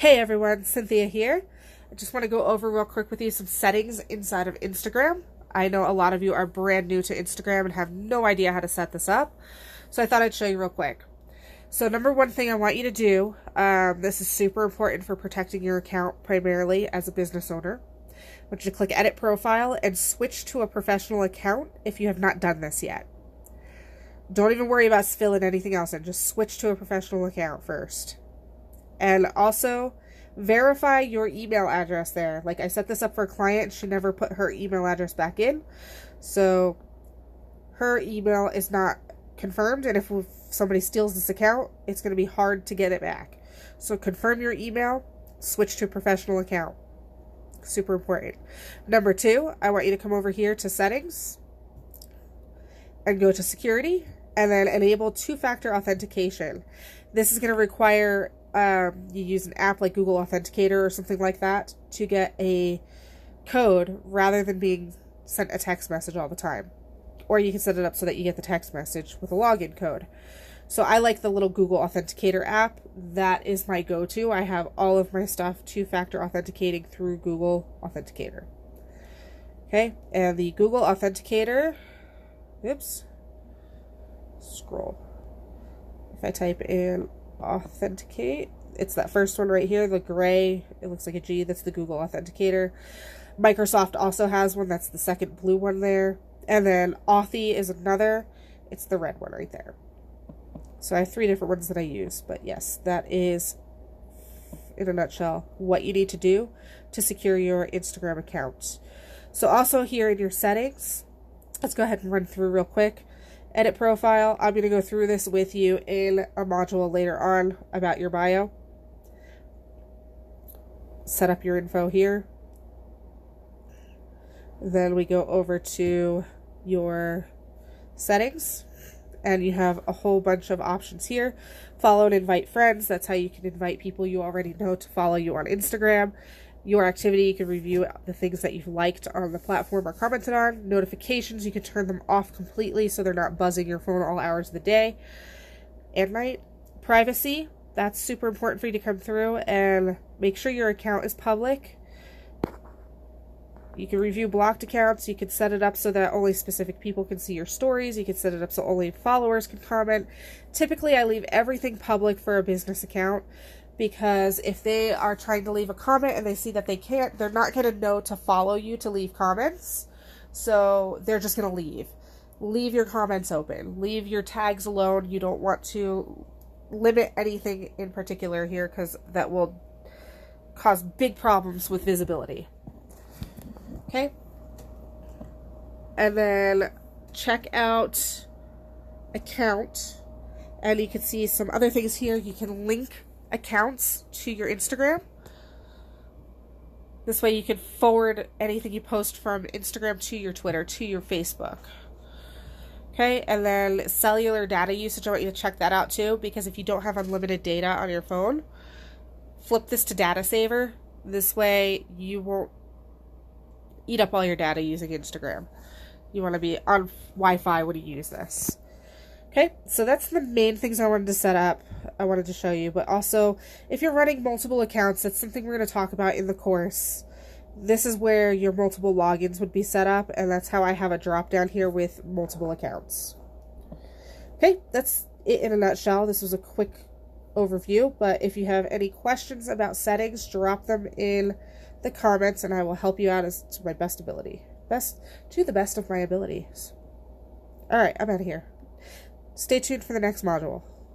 Hey everyone, Cynthia here. I just want to go over real quick with you some settings inside of Instagram. I know a lot of you are brand new to Instagram and have no idea how to set this up, so I thought I'd show you real quick. So number one thing I want you to do, this is super important for protecting your account primarily as a business owner. I want you to click Edit Profile and switch to a professional account if you have not done this yet. Don't even worry about filling anything else in, just switch to a professional account first. And also, verify your email address there. Like, I set this up for a client, she never put her email address back in. So, her email is not confirmed, and if somebody steals this account, it's going to be hard to get it back. So, confirm your email, switch to a professional account. Super important. Number two, I want you to come over here to Settings, and go to Security, and then enable two-factor authentication. This is going to require you use an app like Google Authenticator or something like that to get a code rather than being sent a text message all the time. Or you can set it up so that you get the text message with a login code. So I like the little Google Authenticator app. That is my go-to. I have all of my stuff two-factor authenticating through Google Authenticator. Okay, and the Google Authenticator, scroll. If I type in authenticate, it's that first one right here, the gray, it looks like a G, that's the Google Authenticator. Microsoft also has one, that's the second blue one there. And then Authy is another, it's the red one right there. So I have three different ones that I use, but yes, that is, in a nutshell, what you need to do to secure your Instagram account. So also here in your settings, let's go ahead and run through real quick. Edit profile. I'm going to go through this with you in a module later on about your bio. Set up your info here. Then we go over to your settings, and you have a whole bunch of options here. Follow and invite friends. That's how you can invite people you already know to follow you on Instagram. Your activity, you can review the things that you've liked on the platform or commented on. Notifications, you can turn them off completely so they're not buzzing your phone all hours of the day and night. Privacy, that's super important for you to come through and make sure your account is public. You can review blocked accounts. You can set it up so that only specific people can see your stories. You can set it up so only followers can comment. Typically, I leave everything public for a business account, because if they are trying to leave a comment and they see that they can't, they're not going to know to follow you to leave comments. So they're just going to leave. Leave your comments open. Leave your tags alone. You don't want to limit anything in particular here, because that will cause big problems with visibility. Okay? And then check out account, and you can see some other things here. You can link accounts to your Instagram. This way you can forward anything you post from Instagram to your Twitter, to your Facebook. Okay, and then cellular data usage, I want you to check that out too, because if you don't have unlimited data on your phone, flip this to data saver. This way you won't eat up all your data using Instagram. You want to be on Wi-Fi when you use this. Okay, so that's the main things I wanted to set up, I wanted to show you. But also, if you're running multiple accounts, that's something we're going to talk about in the course. This is where your multiple logins would be set up, and that's how I have a drop down here with multiple accounts. Okay, that's it in a nutshell. This was a quick overview, but if you have any questions about settings, drop them in the comments, and I will help you out as to my best ability. To the best of my abilities. Alright, I'm out of here. Stay tuned for the next module.